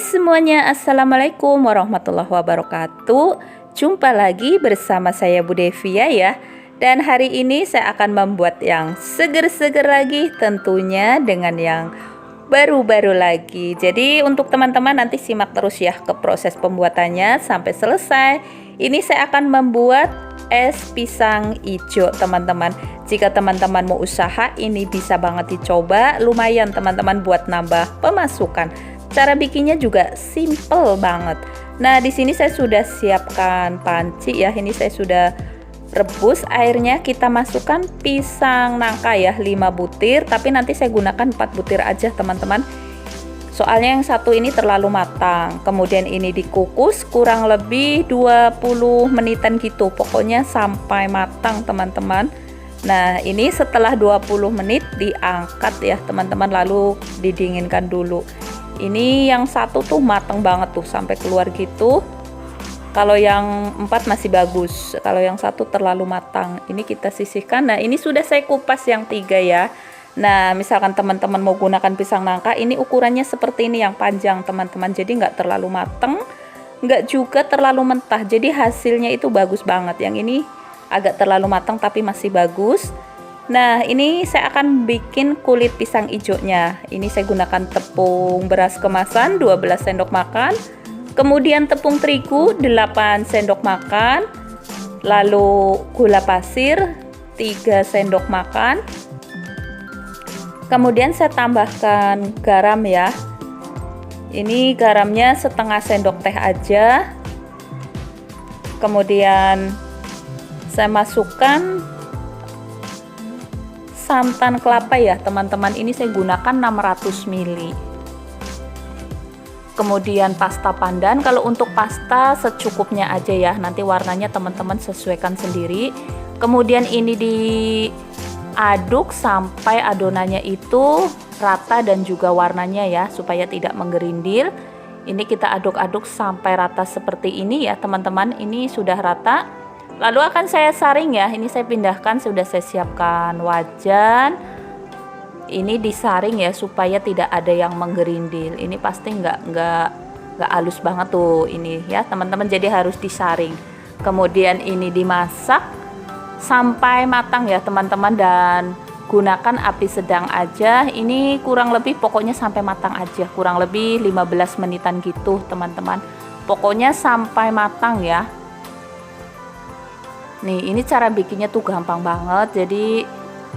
semuanya, Assalamualaikum warahmatullahi wabarakatuh. Jumpa lagi bersama saya Bu Devia ya. Dan hari ini saya akan membuat yang seger-seger lagi, tentunya dengan yang baru-baru lagi. Jadi untuk teman-teman nanti simak terus ya ke proses pembuatannya sampai selesai. Ini saya akan membuat es pisang hijau teman-teman. Jika teman-teman mau usaha, ini bisa banget dicoba. Lumayan teman-teman buat nambah pemasukan. Cara bikinnya juga simple banget. Nah, di sini saya sudah siapkan panci ya. Ini saya sudah rebus airnya. Kita masukkan pisang nangka ya, 5 butir, tapi nanti saya gunakan 4 butir aja, teman-teman. Soalnya yang satu ini terlalu matang. Kemudian ini dikukus kurang lebih 20 menitan gitu. Pokoknya sampai matang, teman-teman. Nah, ini setelah 20 menit diangkat ya, teman-teman, lalu didinginkan dulu. Ini yang satu tuh mateng banget tuh sampai keluar gitu. Kalau yang 4 masih bagus. Kalau yang satu terlalu matang. Ini kita sisihkan. Nah, ini sudah saya kupas yang 3 ya. Nah, misalkan teman-teman mau gunakan pisang nangka, ini ukurannya seperti ini yang panjang teman-teman. Jadi nggak terlalu mateng, nggak juga terlalu mentah. Jadi hasilnya itu bagus banget. Yang ini agak terlalu matang tapi masih bagus. Nah, ini saya akan bikin kulit pisang hijaunya. Ini saya gunakan tepung beras kemasan 12 sendok makan. Kemudian tepung terigu 8 sendok makan. Lalu gula pasir 3 sendok makan. Kemudian saya tambahkan garam ya. Ini garamnya setengah sendok teh aja. Kemudian saya masukkan santan kelapa ya teman-teman, ini saya gunakan 600 ml. Kemudian pasta pandan, kalau untuk pasta secukupnya aja ya, nanti warnanya teman-teman sesuaikan sendiri. Kemudian ini diaduk sampai adonannya itu rata dan juga warnanya ya, supaya tidak menggerindil. Ini kita aduk-aduk sampai rata seperti ini ya teman-teman. Ini sudah rata. Lalu akan saya saring ya. Ini saya pindahkan, sudah saya siapkan wajan. Ini disaring ya supaya tidak ada yang menggerindil. Ini pasti nggak halus banget tuh ini ya teman-teman. Jadi harus disaring. Kemudian ini dimasak sampai matang ya teman-teman, dan gunakan api sedang aja. Ini kurang lebih pokoknya sampai matang aja. Kurang lebih 15 menitan gitu teman-teman. Pokoknya sampai matang ya. Nih, ini cara bikinnya tuh gampang banget. Jadi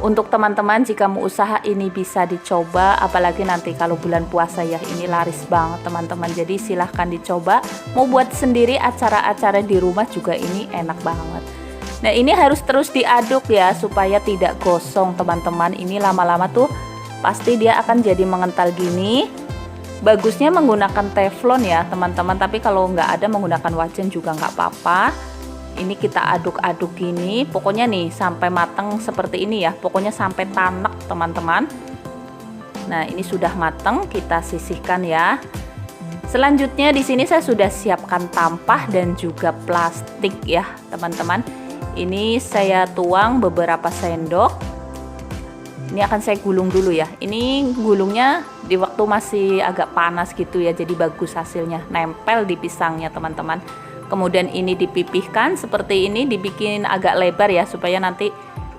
untuk teman-teman jika mau usaha ini bisa dicoba, apalagi nanti kalau bulan puasa ya, ini laris banget teman-teman. Jadi silahkan dicoba. Mau buat sendiri acara-acara di rumah juga ini enak banget. Nah, ini harus terus diaduk ya supaya tidak gosong teman-teman. Ini lama-lama tuh pasti dia akan jadi mengental gini. Bagusnya menggunakan teflon ya teman-teman, tapi kalau nggak ada menggunakan wajan juga nggak apa-apa. Ini kita aduk-aduk gini, pokoknya nih sampai matang seperti ini ya, pokoknya sampai tanek teman-teman. Nah, ini sudah matang, kita sisihkan ya. Selanjutnya di sini saya sudah siapkan tampah dan juga plastik ya teman-teman. Ini saya tuang beberapa sendok. Ini akan saya gulung dulu ya. Ini gulungnya di waktu masih agak panas gitu ya, jadi bagus hasilnya, nempel di pisangnya teman-teman. Kemudian ini dipipihkan seperti ini, dibikin agak lebar ya supaya nanti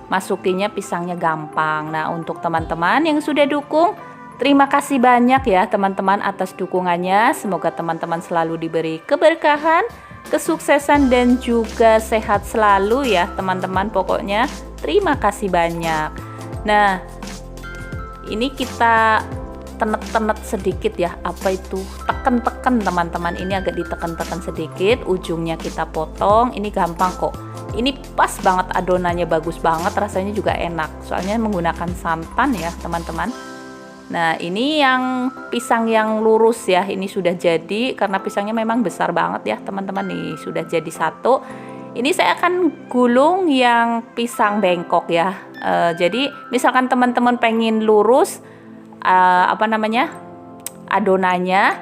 masukinnya pisangnya gampang. Nah, untuk teman-teman yang sudah dukung, terima kasih banyak ya teman-teman atas dukungannya. Semoga teman-teman selalu diberi keberkahan, kesuksesan dan juga sehat selalu ya teman-teman. Pokoknya terima kasih banyak. Nah, ini kita tenet-tenet sedikit ya, apa itu, tekan-tekan teman-teman. Ini agak ditekan-tekan sedikit, ujungnya kita potong. Ini gampang kok, ini pas banget adonannya, bagus banget, rasanya juga enak soalnya menggunakan santan ya teman-teman. Nah, ini yang pisang yang lurus ya, ini sudah jadi karena pisangnya memang besar banget ya teman-teman. Nih sudah jadi satu. Ini saya akan gulung yang pisang bengkok ya. Jadi misalkan teman-teman pengen lurus adonannya,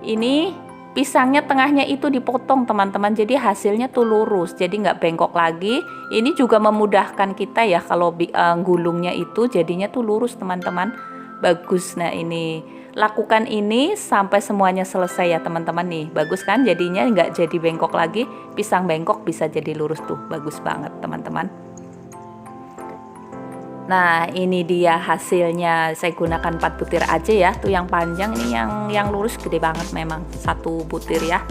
ini pisangnya tengahnya itu dipotong teman-teman, jadi hasilnya tuh lurus, jadi nggak bengkok lagi. Ini juga memudahkan kita ya kalau gulungnya itu jadinya tuh lurus teman-teman. bagus. Nah ini lakukan ini sampai semuanya selesai ya teman-teman nih. Bagus kan jadinya, nggak jadi bengkok lagi. Pisang bengkok bisa jadi lurus tuh, bagus banget teman-teman. Nah ini dia hasilnya, saya gunakan 4 butir aja ya. Tuh yang panjang ini, yang lurus gede banget memang, 1 butir ya.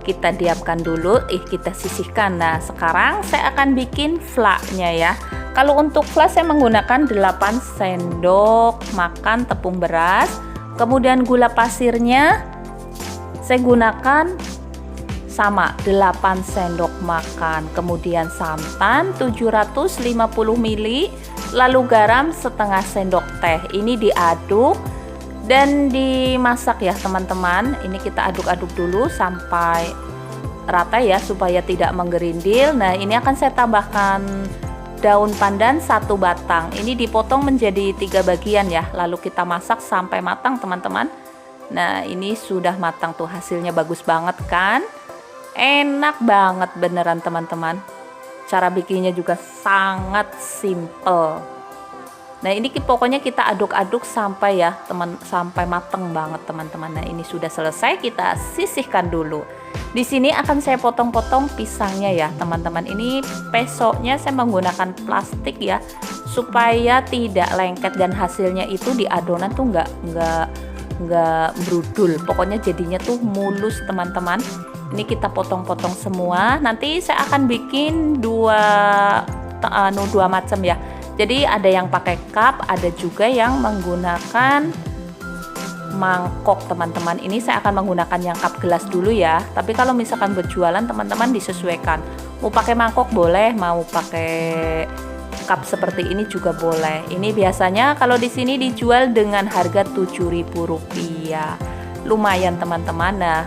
Kita diamkan dulu, kita sisihkan. Nah sekarang saya akan bikin flaknya ya. Kalau untuk flak saya menggunakan 8 sendok makan tepung beras. Kemudian gula pasirnya saya gunakan sama 8 sendok makan. Kemudian santan 750 ml. Lalu garam setengah sendok teh. Ini diaduk dan dimasak ya teman-teman. Ini kita aduk-aduk dulu sampai rata ya, supaya tidak menggerindil. Nah ini akan saya tambahkan daun pandan 1 batang. Ini dipotong menjadi 3 bagian ya. Lalu kita masak sampai matang teman-teman. Nah ini sudah matang tuh, hasilnya bagus banget kan. Enak banget beneran teman-teman. Cara bikinnya juga sangat simple. Nah ini pokoknya kita aduk-aduk sampai ya sampai mateng banget teman-teman. Nah ini sudah selesai, kita sisihkan dulu. Di sini akan saya potong-potong pisangnya ya teman-teman. Ini pesoknya saya menggunakan plastik ya, supaya tidak lengket dan hasilnya itu di adonan tuh nggak brudul. Pokoknya jadinya tuh mulus teman-teman. Ini kita potong-potong semua. Nanti saya akan bikin dua macam ya. Jadi ada yang pakai cup, ada juga yang menggunakan mangkok teman-teman. Ini saya akan menggunakan yang cup gelas dulu ya. Tapi kalau misalkan berjualan teman-teman disesuaikan. Mau pakai mangkok boleh, mau pakai cup seperti ini juga boleh. Ini biasanya kalau di sini dijual dengan harga Rp7.000. Lumayan teman-teman. Nah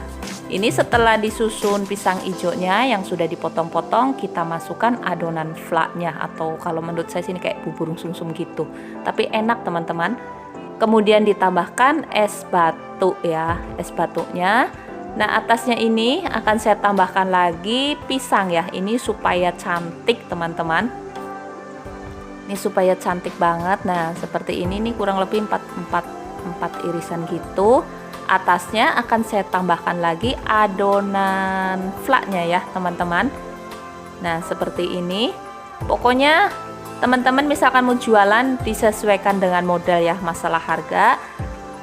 ini setelah disusun pisang hijaunya yang sudah dipotong-potong, kita masukkan adonan flaknya, atau kalau menurut saya sini kayak bubur sumsum gitu. Tapi enak teman-teman. Kemudian ditambahkan es batu ya, es batunya. Nah atasnya ini akan saya tambahkan lagi pisang ya. Ini supaya cantik teman-teman. Ini supaya cantik banget. Nah seperti ini nih, kurang lebih 4 irisan gitu. Atasnya akan saya tambahkan lagi adonan flaknya ya teman-teman. Nah seperti ini. Pokoknya teman-teman misalkan mau jualan disesuaikan dengan modal ya, masalah harga.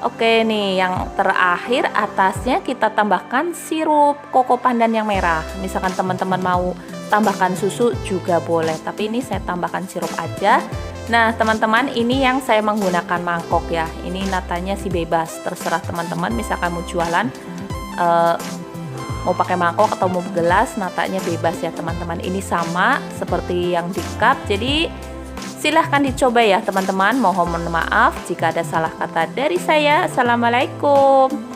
Oke nih, yang terakhir atasnya kita tambahkan sirup koko pandan yang merah. Misalkan teman-teman mau tambahkan susu juga boleh, tapi ini saya tambahkan sirup aja. Nah teman-teman, ini yang saya menggunakan mangkok ya. Ini natanya sih bebas, terserah teman-teman. Misalkan mau jualan mau pakai mangkok atau mau gelas, natanya bebas ya teman-teman. Ini sama seperti yang di cup, jadi silahkan dicoba ya teman-teman. Mohon maaf jika ada salah kata dari saya. Assalamualaikum.